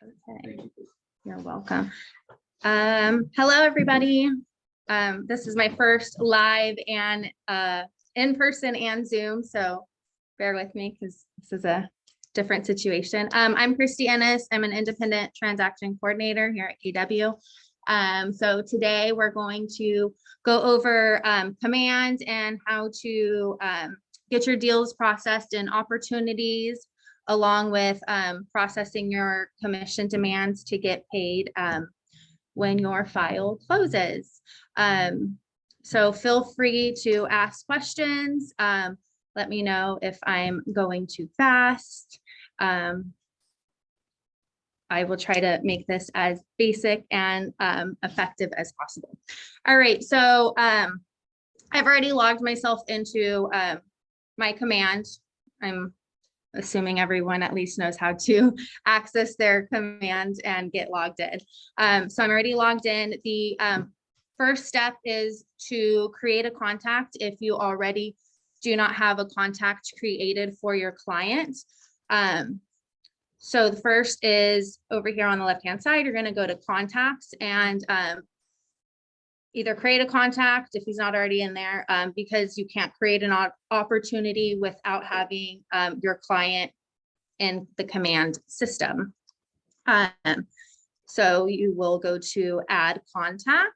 Okay, you're welcome. Hello, everybody. This is my first live and in person and Zoom, so bear with me because this is a different situation. I'm Christy Ennis. I'm an independent transaction coordinator here at KW. So today we're going to go over command and how to get your deals processed and opportunities, along with processing your commission demands to get paid when your file closes. So feel free to ask questions. Let me know if I'm going too fast. I will try to make this as basic and effective as possible. All right, so I've already logged myself into my command. I'm assuming everyone at least knows how to access their command and get logged in. So I'm already logged in. The first step is to create a contact if you already do not have a contact created for your client. So the first is over here on the left-hand side, you're going to go to contacts and either create a contact if he's not already in there, because you can't create an opportunity without having your client in the command system. So you will go to add contact.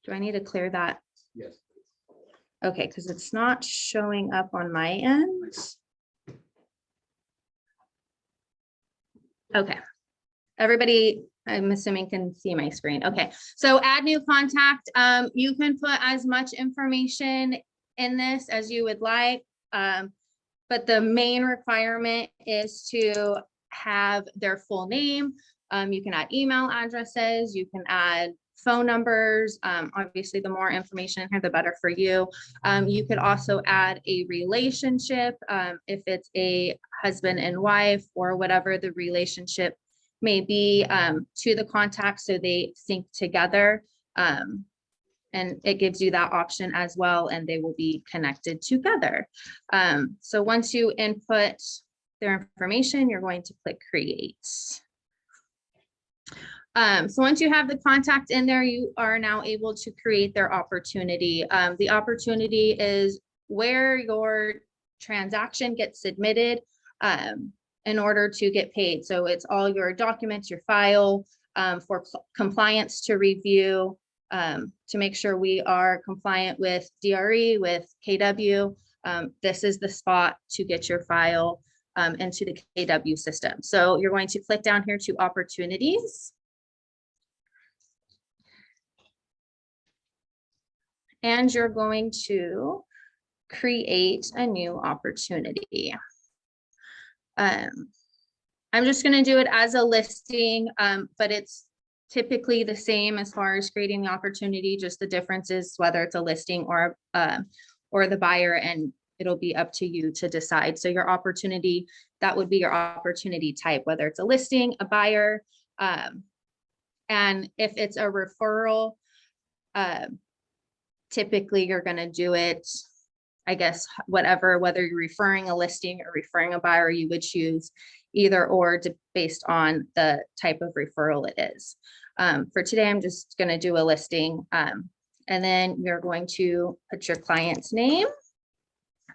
Do I need to clear that? Yes. Okay, because it's not showing up on my end. Okay, everybody, I'm assuming can see my screen. Okay, so add new contact. You can put as much information in this as you would like, but the main requirement is to have their full name. You can add email addresses, you can add phone numbers. Obviously, the more information here, the better for you. You could also add a relationship, if it's a husband and wife or whatever the relationship may be, to the contact so they sync together. And it gives you that option as well, and they will be connected together. So once you input their information, you're going to click create. So once you have the contact in there, you are now able to create their opportunity. The opportunity is where your transaction gets submitted in order to get paid. So it's all your documents, your file, for compliance to review, to make sure we are compliant with DRE, with KW. This is the spot to get your file into the KW system. So you're going to click down here to opportunities. And you're going to create a new opportunity. I'm just going to do it as a listing, but it's typically the same as far as creating the opportunity. Just the difference is whether it's a listing or the buyer, and it'll be up to you to decide. So your opportunity, that would be your opportunity type, whether it's a listing, a buyer, and if it's a referral, typically you're going to do it, I guess, whether you're referring a listing or referring a buyer, you would choose either or based on the type of referral it is. For today, I'm just going to do a listing, and then you're going to put your client's name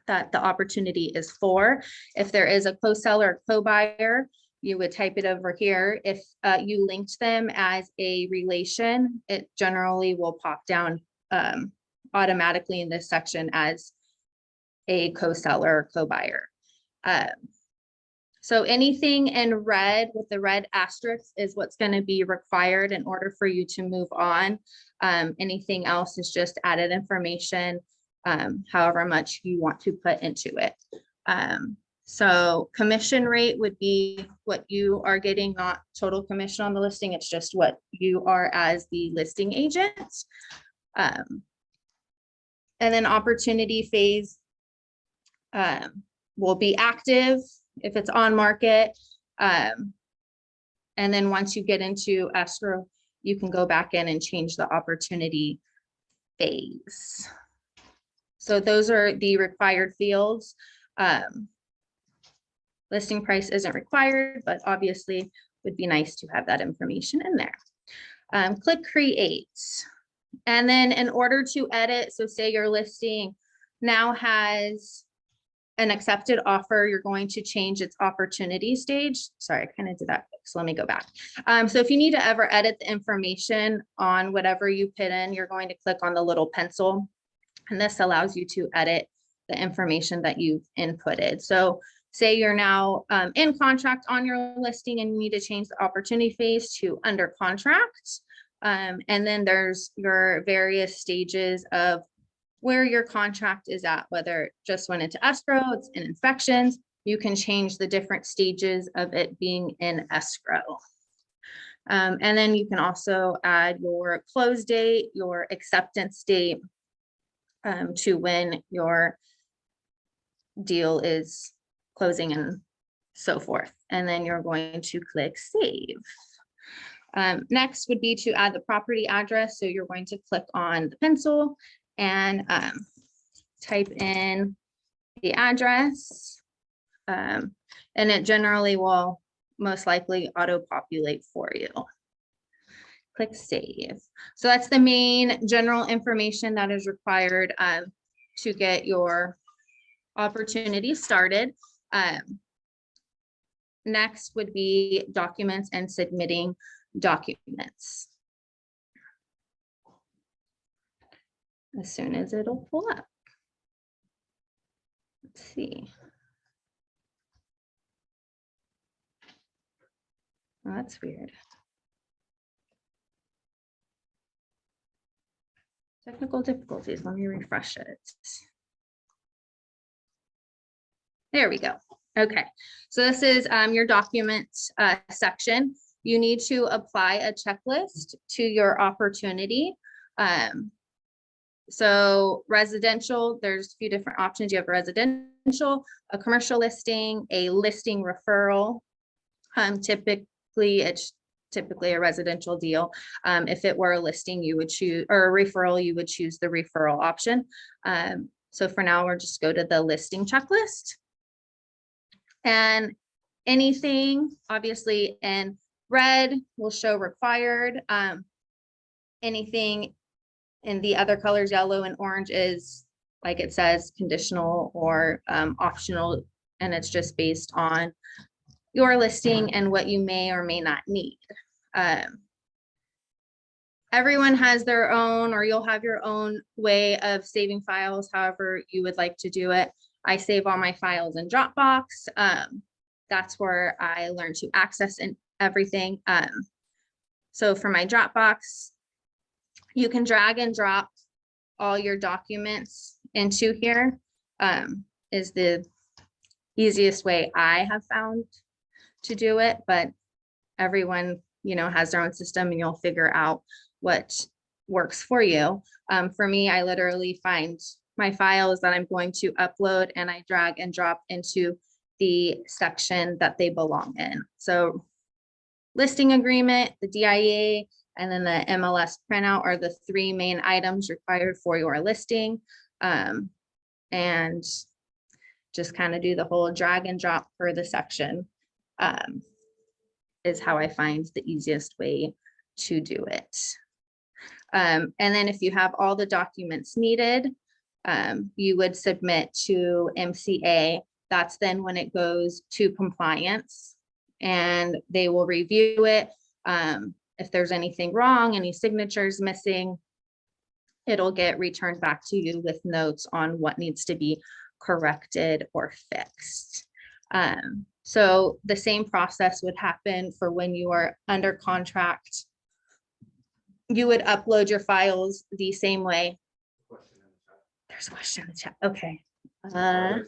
that the opportunity is for. If there is a co-seller or co-buyer, you would type it over here. If you linked them as a relation, it generally will pop down automatically in this section as a co-seller or co-buyer. So anything in red with the red asterisk is what's going to be required in order for you to move on. Anything else is just added information, however much you want to put into it. So commission rate would be what you are getting, not total commission on the listing. It's just what you are as the listing agent. And then opportunity phase will be active if it's on market. And then once you get into escrow, you can go back in and change the opportunity phase. So those are the required fields. Listing price isn't required, but obviously would be nice to have that information in there. Click create. And then in order to edit, so say your listing now has an accepted offer, you're going to change its opportunity stage. Sorry, I kind of did that quick, so let me go back. So if you need to ever edit the information on whatever you put in, you're going to click on the little pencil, and this allows you to edit the information that you've inputted. So say you're now in contract on your listing and you need to change the opportunity phase to under contract. And then there's your various stages of where your contract is at, whether it just went into escrow, it's in inspections, you can change the different stages of it being in escrow. And then you can also add your close date, your acceptance date to when your deal is closing and so forth. And then you're going to click save. Next would be to add the property address. So you're going to click on the pencil and type in the address. And it generally will most likely auto-populate for you. Click save. So that's the main general information that is required to get your opportunity started. Next would be documents and submitting documents. As soon as it'll pull up. Let's see. Oh, that's weird. Technical difficulties. Let me refresh it. There we go. Okay, so this is your documents section. You need to apply a checklist to your opportunity. So residential, there's a few different options. You have residential, a commercial listing, a listing referral. Typically, it's typically a residential deal. If it were a listing, you would choose, or a referral, you would choose the referral option. So for now, we'll just go to the listing checklist. And anything obviously in red will show required. Anything in the other colors, yellow and orange, is, like it says, conditional or optional, and it's just based on your listing and what you may or may not need. Everyone has their own, or you'll have your own way of saving files, however you would like to do it. I save all my files in Dropbox. That's where I learned to access and everything. So for my Dropbox, you can drag and drop all your documents into here. Is the easiest way I have found to do it, but everyone, you know, has their own system, and you'll figure out what works for you. For me, I literally find my files that I'm going to upload and I drag and drop into the section that they belong in. So listing agreement, the DIA, and then the MLS printout are the three main items required for your listing. And just kind of do the whole drag and drop for the section is how I find the easiest way to do it. And then if you have all the documents needed, you would submit to MCA. That's then when it goes to compliance and they will review it. If there's anything wrong, any signatures missing, it'll get returned back to you with notes on what needs to be corrected or fixed. So the same process would happen for when you are under contract. You would upload your files the same way. There's a question in the chat. Okay. Uploaded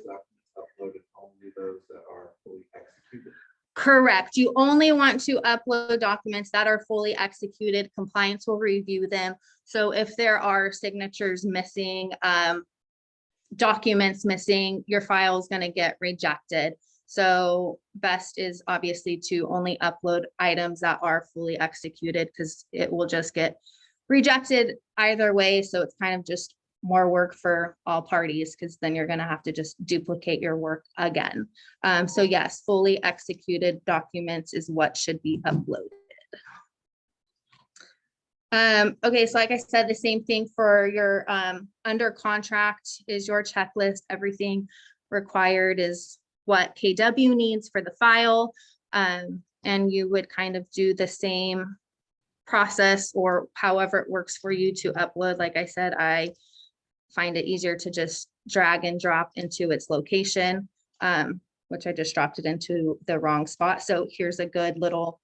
only those that are fully executed. Correct. You only want to upload documents that are fully executed. Compliance will review them. So if there are signatures missing, documents missing, your file is going to get rejected. So best is obviously to only upload items that are fully executed, because it will just get rejected either way. So it's kind of just more work for all parties because then you're going to have to just duplicate your work again. So yes, fully executed documents is what should be uploaded. Okay, so like I said, the same thing for your under contract is your checklist. Everything required is what KW needs for the file. And you would kind of do the same process or however it works for you to upload. Like I said, I find it easier to just drag and drop into its location, which I just dropped it into the wrong spot. So here's a good little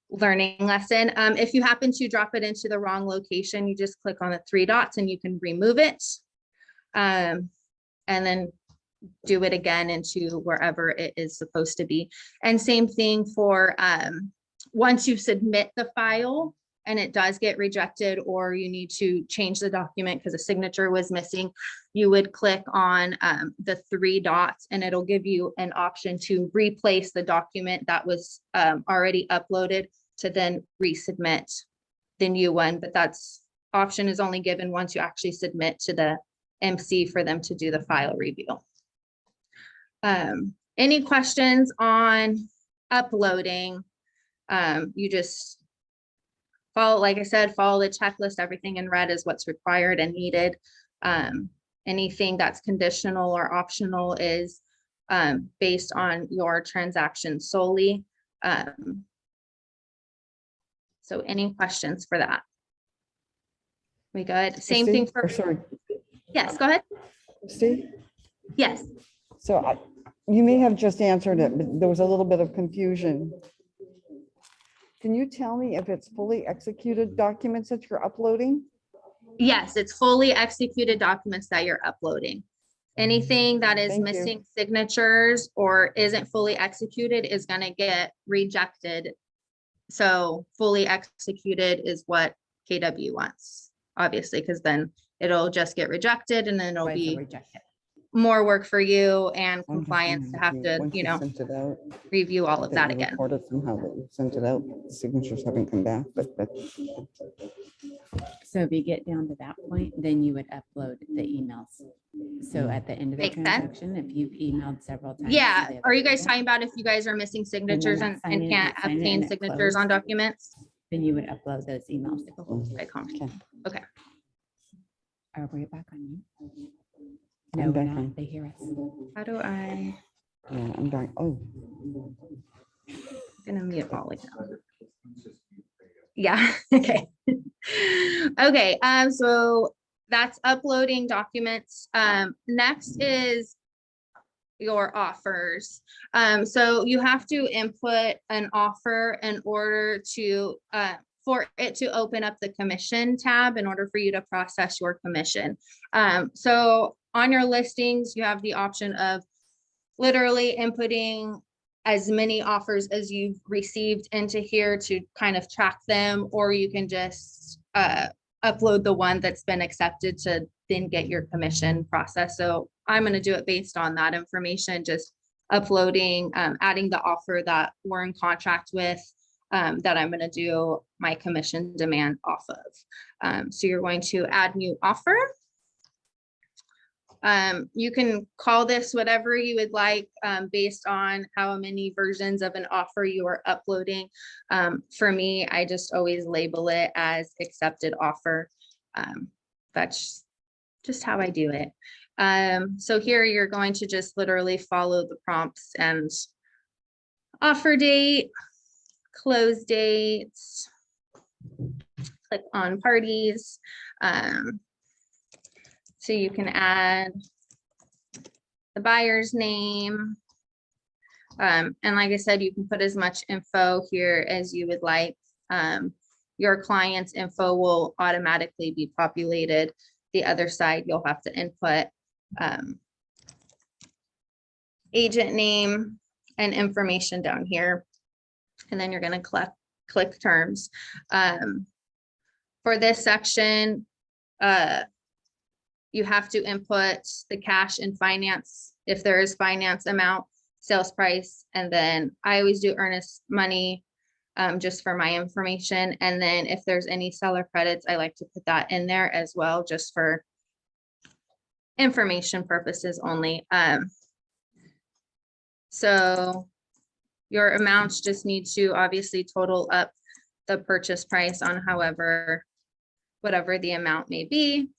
learning lesson. If you happen to drop it into the wrong location, you just click on the 3 dots and you can remove it. And then do it again into wherever it is supposed to be. And same thing for once you submit the file and it does get rejected or you need to change the document because a signature was missing, you would click on the 3 dots and it'll give you an option to replace the document that was already uploaded to then resubmit the new one. But that's option is only given once you actually submit to the MC for them to do the file review. Any questions on uploading? You just follow, like I said, follow the checklist. Everything in red is what's required and needed. Anything that's conditional or optional is based on your transaction solely. So any questions for that? We good? Same thing for, Sorry, yes, go ahead. Steve. Yes. So you may have just answered it, but there was a little bit of confusion. Can you tell me if it's fully executed documents that you're uploading? Yes, it's fully executed documents that you're uploading. Anything that is Thank you. missing signatures or isn't fully executed is going to get rejected. So fully executed is what KW wants, obviously, because then it'll just get rejected and then it'll be more work for you and compliance to have to, you know, review all of that again. Reported somehow that you sent it out, the signatures haven't come back, but So if you get down to that point, then you would upload the emails. So at the end of the Makes sense. transaction, if you've emailed several times. Yeah. to the Are you other guys people, talking about if you guys are missing signatures not and signing it, can't not signing it, obtain and it signatures on closed. documents? Then you would upload those emails. Okay, comment. Okay. Are we back on you? I'm No, we're back not. on. They hear us. How do I, yeah, I'm back. Oh, I'm gonna mute all of them. Yeah, okay. Okay, so that's uploading documents. Next is your offers. So you have to input an offer in order to for it to open up the commission tab in order for you to process your commission. So on your listings, you have the option of literally inputting as many offers as you've received into here to kind of track them, or you can just upload the one that's been accepted to then get your commission process. So I'm going to do it based on that information, just uploading, adding the offer that we're in contract with, that I'm going to do my commission demand off of. So you're going to add new offer. You can call this whatever you would like, based on how many versions of an offer you are uploading. For me, I just always label it as accepted offer. That's just how I do it. So here you're going to just literally follow the prompts and offer date, close dates, click on parties. So you can add the buyer's name. And like I said, you can put as much info here as you would like. Your client's info will automatically be populated. The other side, you'll have to input agent name and information down here. And then you're going to click terms. For this section, you have to input the cash and finance, if there is finance amount, sales price, and then I always do earnest money just for my information. And then if there's any seller credits, I like to put that in there as well, just for information purposes only. So your amounts just need to obviously total up the purchase price on whatever the amount may be.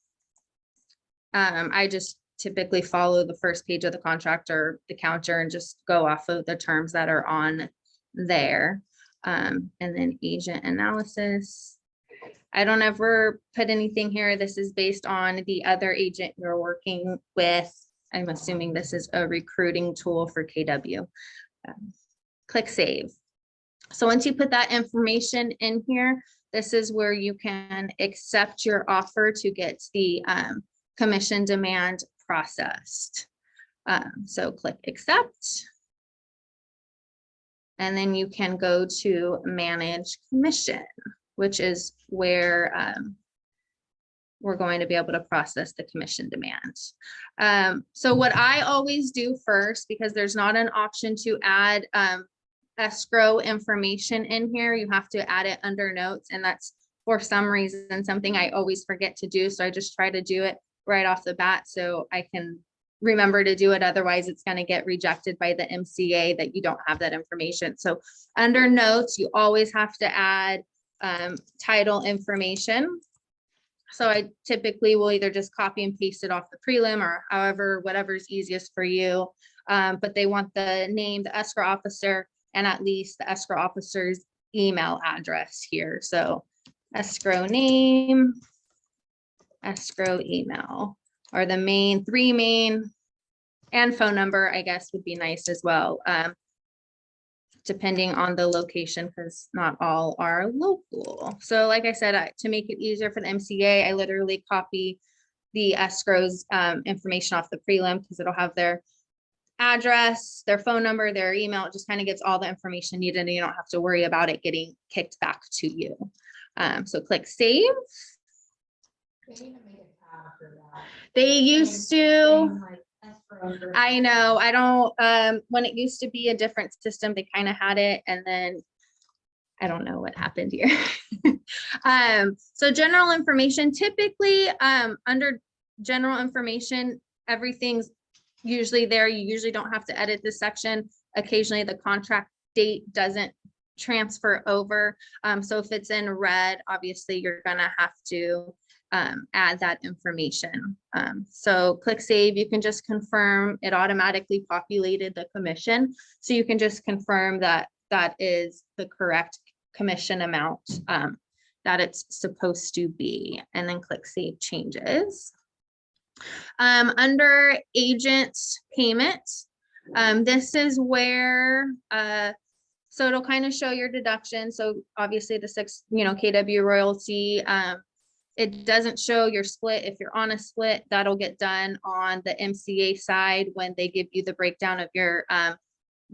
I just typically follow the first page of the contract or the counter and just go off of the terms that are on there. And then agent analysis. I don't ever put anything here. This is based on the other agent you're working with. I'm assuming this is a recruiting tool for KW. Click save. So once you put that information in here, this is where you can accept your offer to get the commission demand processed. So click accept. And then you can go to manage commission, which is where we're going to be able to process the commission demand. So what I always do first, because there's not an option to add escrow information in here, you have to add it under notes, and that's for some reason something I always forget to do. So I just try to do it right off the bat so I can remember to do it. Otherwise it's going to get rejected by the MCA that you don't have that information. So under notes, you always have to add title information. So I typically will either just copy and paste it off the prelim or however, whatever's easiest for you. But they want the name, the escrow officer, and at least the escrow officer's email address here. So escrow name, escrow email, or the three main, and phone number, I guess, would be nice as well. Depending on the location, because not all are local. So like I said, to make it easier for the MCA, I literally copy the escrow's information off the prelim, because it'll have their address, their phone number, their email. It just kind of gets all the information needed, and you don't have to worry about it getting kicked back to you. So click save. They used to. I know, I don't, when it used to be a different system, they kind of had it, and then I don't know what happened here. So general information, typically, under general information, everything's usually there. You usually don't have to edit this section. Occasionally the contract date doesn't transfer over. So if it's in red, obviously you're gonna have to add that information. So click save. You can just confirm it automatically populated the commission. So you can just confirm that that is the correct commission amount that it's supposed to be, and then click save changes. Under agent payment, this is where so it'll kind of show your deduction. So obviously the 6, KW royalty, it doesn't show your split. If you're on a split, that'll get done on the MCA side when they give you the breakdown of your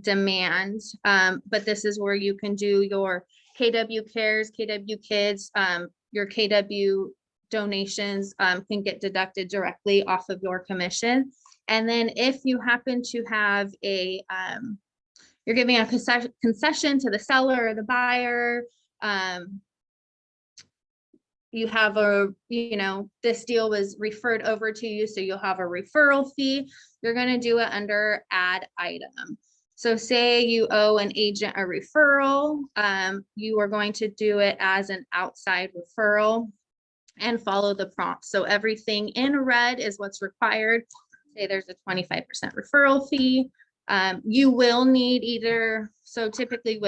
demand. But this is where you can do your KW cares, KW kids, your KW donations can get deducted directly off of your commission. And then if you happen to have a, you're giving a concession to the seller or the buyer, you have this deal was referred over to you, so you'll have a referral fee. You're going to do it under add item. So say you owe an agent a referral, you are going to do it as an outside referral and follow the prompt. So everything in red is what's required. Say there's a 25% referral fee. You will need either, so typically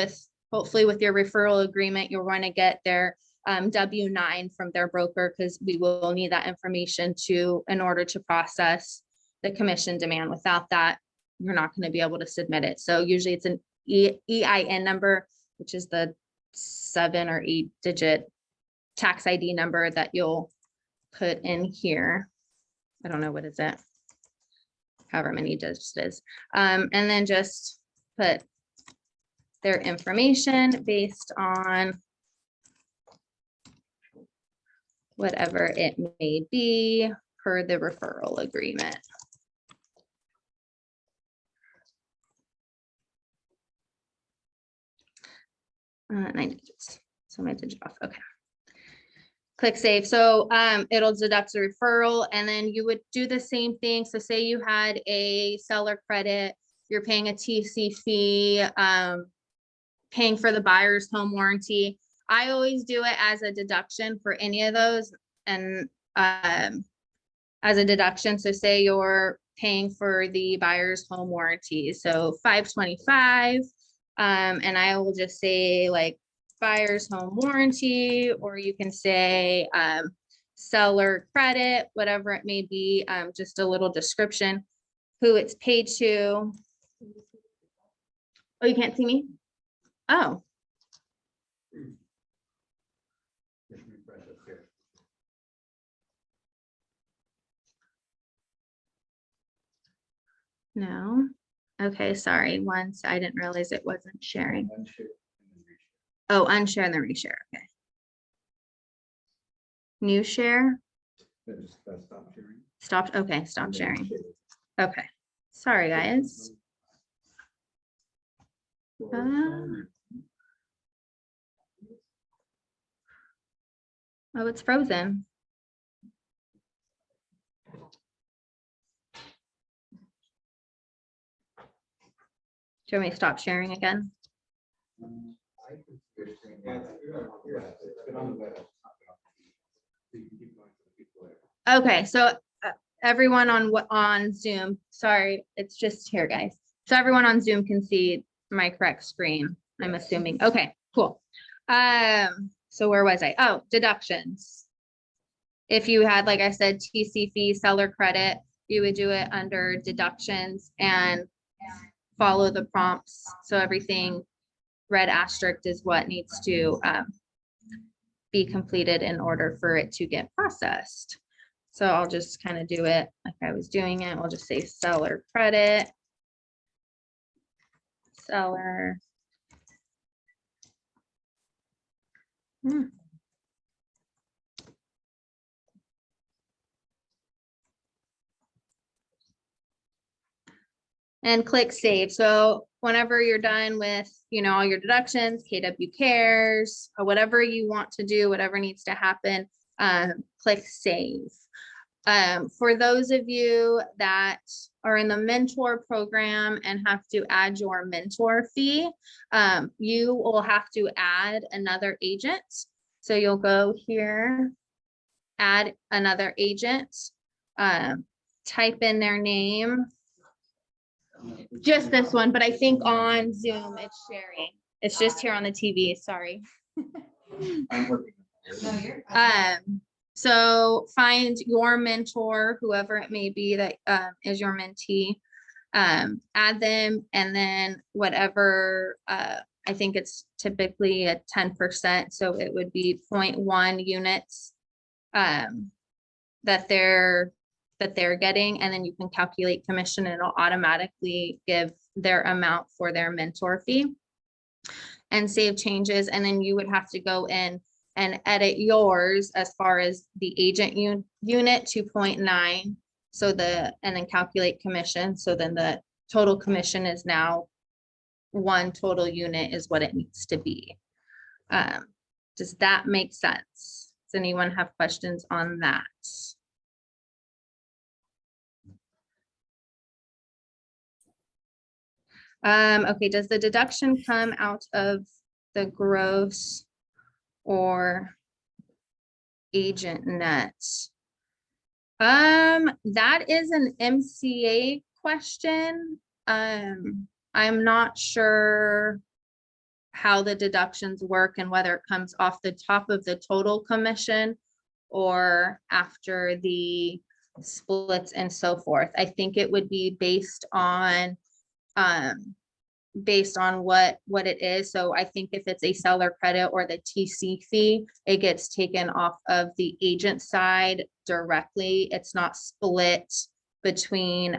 hopefully with your referral agreement, you're going to get their W-9 from their broker, because we will need that information in order to process the commission demand. Without that, you're not going to be able to submit it. So usually it's an EIN number, which is the 7 or 8 digit tax ID number that you'll put in here. I don't know, what is it? However many digits it is. And then just put their information based on whatever it may be per the referral agreement. 9 digits. So my digit off. Okay. Click save. So it'll deduct the referral, and then you would do the same thing. So say you had a seller credit, you're paying a TC fee, paying for the buyer's home warranty. I always do it as a deduction for any of those, and as a deduction. So say you're paying for the buyer's home warranty, so $525, and I will just say like buyer's home warranty, or you can say seller credit, whatever it may be, just a little description, who it's paid to. Oh, you can't see me? Oh, Just refresh up here. no. Okay, sorry. Once I didn't realize it wasn't sharing. Unshare and then reshare. Oh, unshare and then reshare. Okay. New share. Then just stop sharing. Stop. Okay, stop and then sharing. share. Okay. Sorry, guys. Oh, it's frozen. Do you want me to stop sharing again? I can see your screen. Yeah, it's been on the web. So you can keep going to the people there. Okay, so everyone on Zoom, sorry, it's just here, guys. So everyone on Zoom can see my correct screen, I'm assuming. Okay, cool. So where was I? Oh, deductions. If you had, like I said, TC fee, seller credit, you would do it under deductions and follow the prompts. So everything red asterisk is what needs to be completed in order for it to get processed. So I'll just kind of do it like I was doing it. We'll just say seller credit, seller. And click save. So whenever you're done with, all your deductions, KW cares, or whatever you want to do, whatever needs to happen, click save. For those of you that are in the mentor program and have to add your mentor fee, you will have to add another agent. So you'll go here, add another agent, type in their name. Just this one, but I think on Zoom it's sharing. It's just here on the TV, sorry. I'm working. No, you're. So find your mentor, whoever it may be that is your mentee, add them, and then whatever, I think it's typically a 10%, so it would be 0.1 units that they're getting, and then you can calculate commission and it'll automatically give their amount for their mentor fee and save changes. And then you would have to go in and edit yours as far as the agent unit 2.9. So and then calculate commission. So then the total commission is now one total unit is what it needs to be. Does that make sense? Does anyone have questions on that? Okay, does the deduction come out of the gross or agent net? That is an MCA question. I'm not sure how the deductions work and whether it comes off the top of the total commission or after the splits and so forth. I think it would be based on what it is. So I think if it's a seller credit or the TC fee, it gets taken off of the agent side directly. It's not split between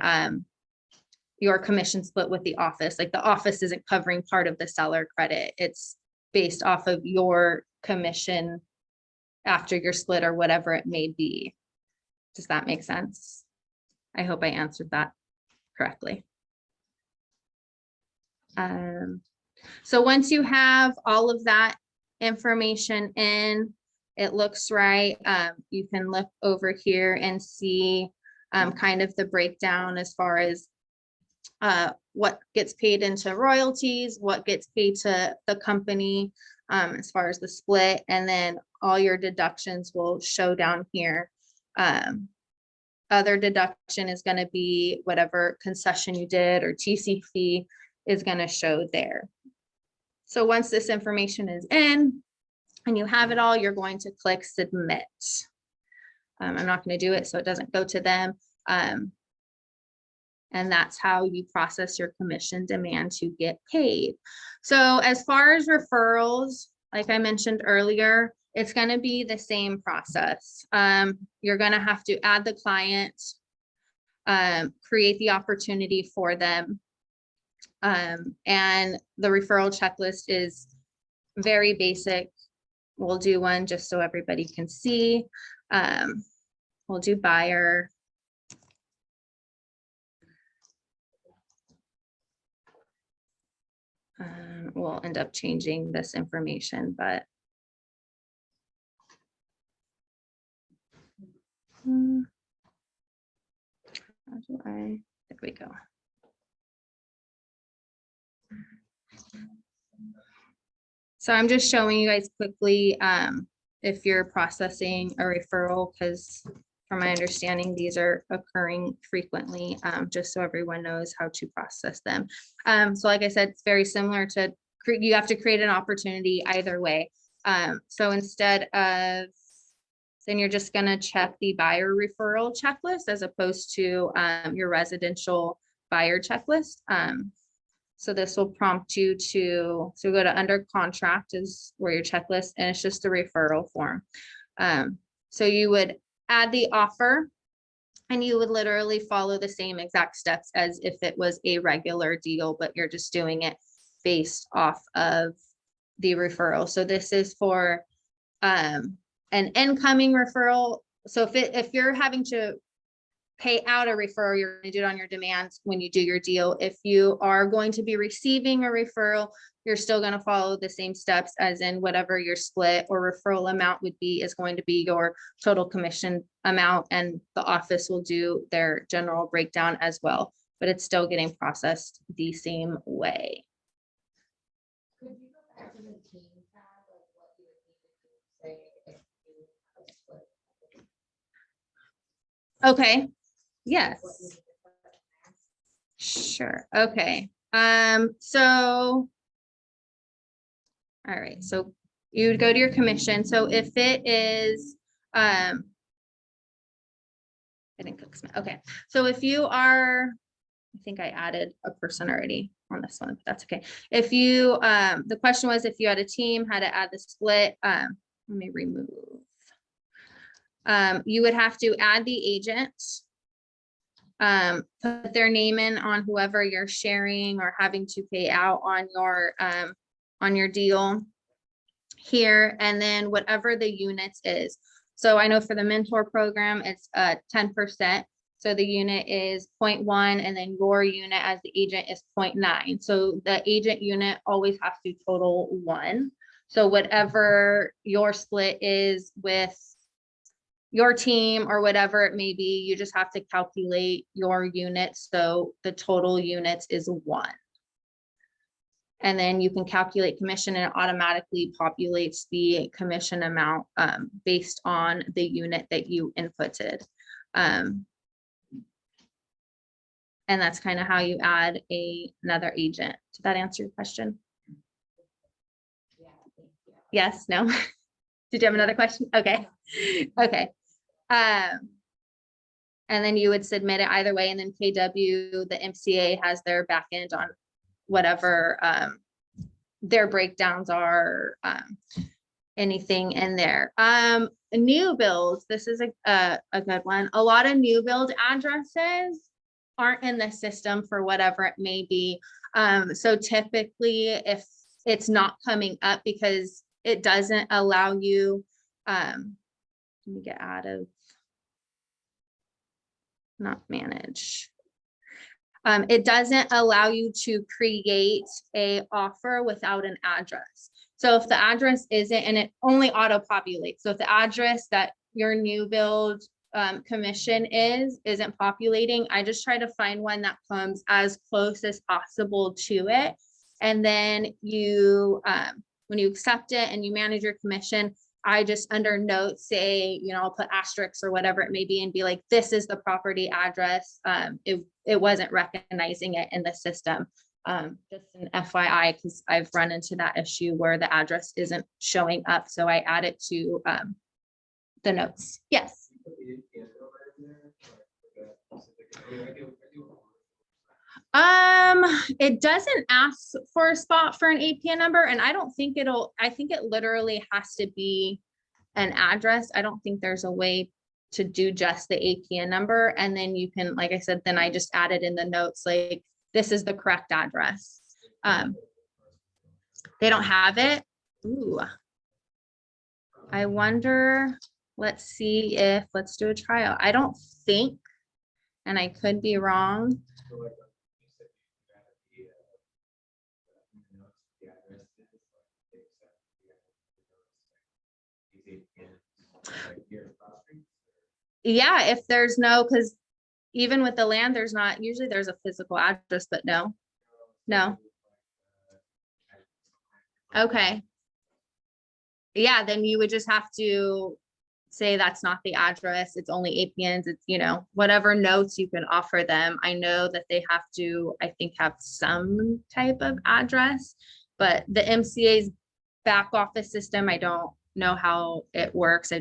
your commission split with the office. Like the office isn't covering part of the seller credit. It's based off of your commission after your split or whatever it may be. Does that make sense? I hope I answered that correctly. So once you have all of that information in, it looks right. You can look over here and see kind of the breakdown as far as what gets paid into royalties, what gets paid to the company, as far as the split, and then all your deductions will show down here. Other deduction is going to be whatever concession you did, or TC fee is going to show there. So once this information is in and you have it all, you're going to click submit. I'm not going to do it so it doesn't go to them. And that's how you process your commission demand to get paid. So as far as referrals, like I mentioned earlier, it's going to be the same process. You're going to have to add the client, create the opportunity for them. And the referral checklist is very basic. We'll do one just so everybody can see. We'll do buyer. We'll end up changing this information, but how do I, there we go. So I'm just showing you guys quickly if you're processing a referral, because from my understanding, these are occurring frequently, just so everyone knows how to process them. So like I said, it's very similar to, you have to create an opportunity either way. So instead of, then you're just going to check the buyer referral checklist as opposed to your residential buyer checklist. So this will prompt you to, so go to under contract is where your checklist, and it's just a referral form. So you would add the offer and you would literally follow the same exact steps as if it was a regular deal, but you're just doing it based off of the referral. So this is for an incoming referral. So if you're having to pay out a referral, you're going to do it on your demands when you do your deal. If you are going to be receiving a referral, you're still going to follow the same steps as in whatever your split or referral amount would be is going to be your total commission amount, and the office will do their general breakdown as well, but it's still getting processed the same way. Could you go back to the team tab, like what you would need to do, say, if you have a split? Okay. Yes. What you need to put in there? Sure. Okay. So, all right. So you would go to your commission. So if it is, I didn't click submit. Okay. So if you are, I think I added a person already on this one, but that's okay. If you, the question was if you had a team, how to add the split. Let me remove. You would have to add the agent. Put their name in on whoever you're sharing or having to pay out on your deal here, and then whatever the units is. So I know for the mentor program, it's 10%. So the unit is 0.1, and then your unit as the agent is 0.9. So the agent unit always has to total 1. So whatever your split is with your team or whatever it may be, you just have to calculate your units. So the total units is 1. And then you can calculate commission, and it automatically populates the commission amount based on the unit that you inputted. And that's kind of how you add another agent. Did that answer your question? Yeah, thank you. Yes, no? Did you have another question? Okay. Okay. And then you would submit it either way, and then KW, the MCA has their back end on whatever their breakdowns are, anything in there. New builds, this is a good one. A lot of new build addresses aren't in the system for whatever it may be. So typically if it's not coming up because it doesn't allow you, let me get out of not manage. It doesn't allow you to create a offer without an address. So if the address isn't, and it only auto populates, so if the address that your new build commission isn't populating, I just try to find one that comes as close as possible to it. And then you, when you accept it and you manage your commission, I just under notes say, you know, I'll put asterisks or whatever it may be and be like, this is the property address. It wasn't recognizing it in the system. Just an FYI, because I've run into that issue where the address isn't showing up. So I add it to the notes. Yes. It doesn't ask for a spot for an APN number, and I don't think I think it literally has to be an address. I don't think there's a way to do just the APN number. And then you can, like I said, then I just added in the notes, like, this is the correct address. They don't have it. Ooh. I wonder, let's see if, let's do a trial. I don't think, and I could be wrong. Yeah, if there's no, because even with the land, there's not, usually there's a physical address, but no. Okay. Yeah, then you would just have to say that's not the address. It's only APNs. It's, you know, whatever notes you can offer them. I know that they have to, I think, have some type of address, but the MCA's back office system, I don't know how it works.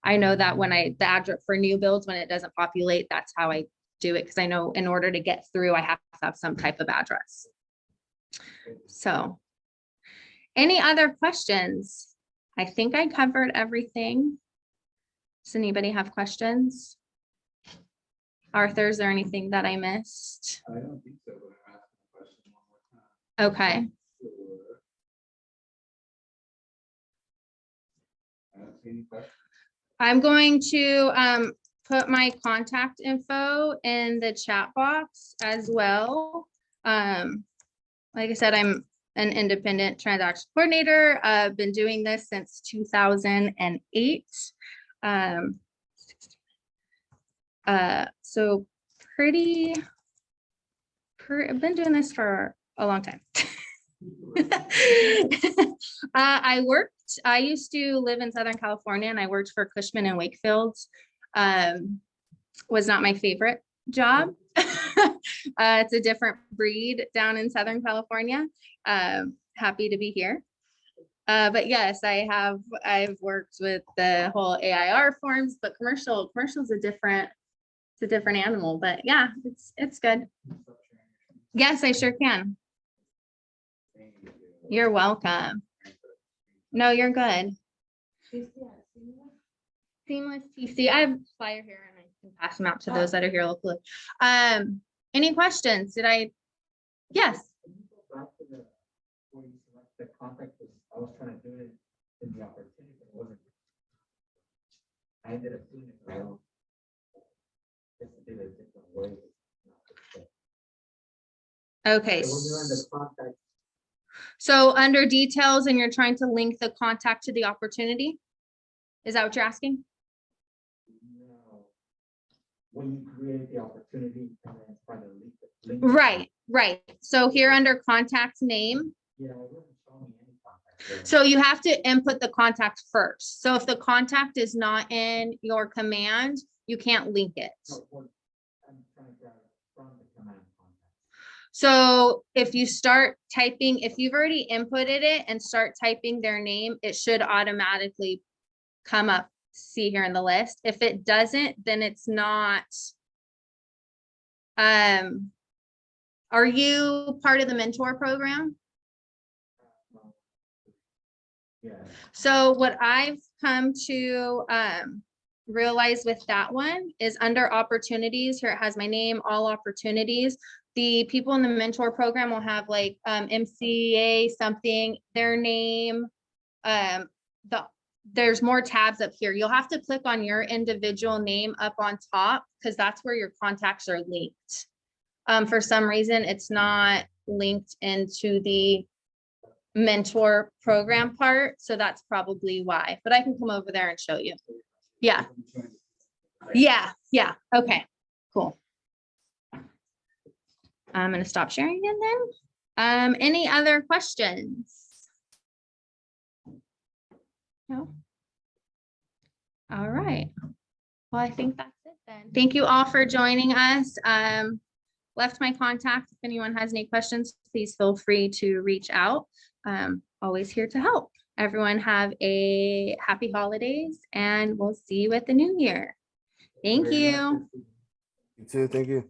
I know that when the address for new builds, when it doesn't populate, that's how I do it. Cause I know in order to get through, I have to have some type of address. So any other questions? I think I covered everything. Does anybody have questions? Arthur, is there anything that I missed? I don't think so, but I'm asking the question one more time. Okay. I don't see any questions. I'm going to put my contact info in the chat box as well. Like I said, I'm an independent transaction coordinator. I've been doing this since 2008. So I've been doing this for a long time. I used to live in Southern California and I worked for Cushman and Wakefield. Was not my favorite job. It's a different breed down in Southern California. Happy to be here. But yes, I've worked with the whole AIR forms, but commercial is a different animal, but yeah, it's good. Yes, I sure can. You're welcome. No, you're good. Seamless TC. I have a flyer here and I can pass them out to those that are here locally. Any questions? Yes. Back to the, when you select the contact, I was trying to do it in the opportunity, but it wasn't. I ended up doing it wrong. Just to do it a different way. Okay. So when you're on the contact, So under details and you're trying to link the contact to the opportunity? Is that what you're asking? no, when you create the opportunity and then try to link it. Right. So here under contact name, Yeah, it wasn't showing me any contact. Really. so you have to input the contact first. So if the contact is not in your command, you can't link it. No, I'm trying to grab it from the command contact. So if you start typing, if you've already inputted it and start typing their name, it should automatically come up, see here in the list. If it doesn't, then it's not. Are you part of the mentor program? Yeah. So what I've come to realize with that one is under opportunities, here it has my name, all opportunities. The people in the mentor program will have like MCA something, their name. There's more tabs up here. You'll have to click on your individual name up on top because that's where your contacts are linked. For some reason, it's not linked into the mentor program part, so that's probably why, but I can come over there and show you. Yeah. Yeah, okay, cool. I'm gonna stop sharing again then. Any other questions? No? All right. Well, I think that's it then. Thank you all for joining us. Left my contact. If anyone has any questions, please feel free to reach out. Always here to help. Everyone have a happy holidays and we'll see you at the new year. Thank you. You too. Thank you.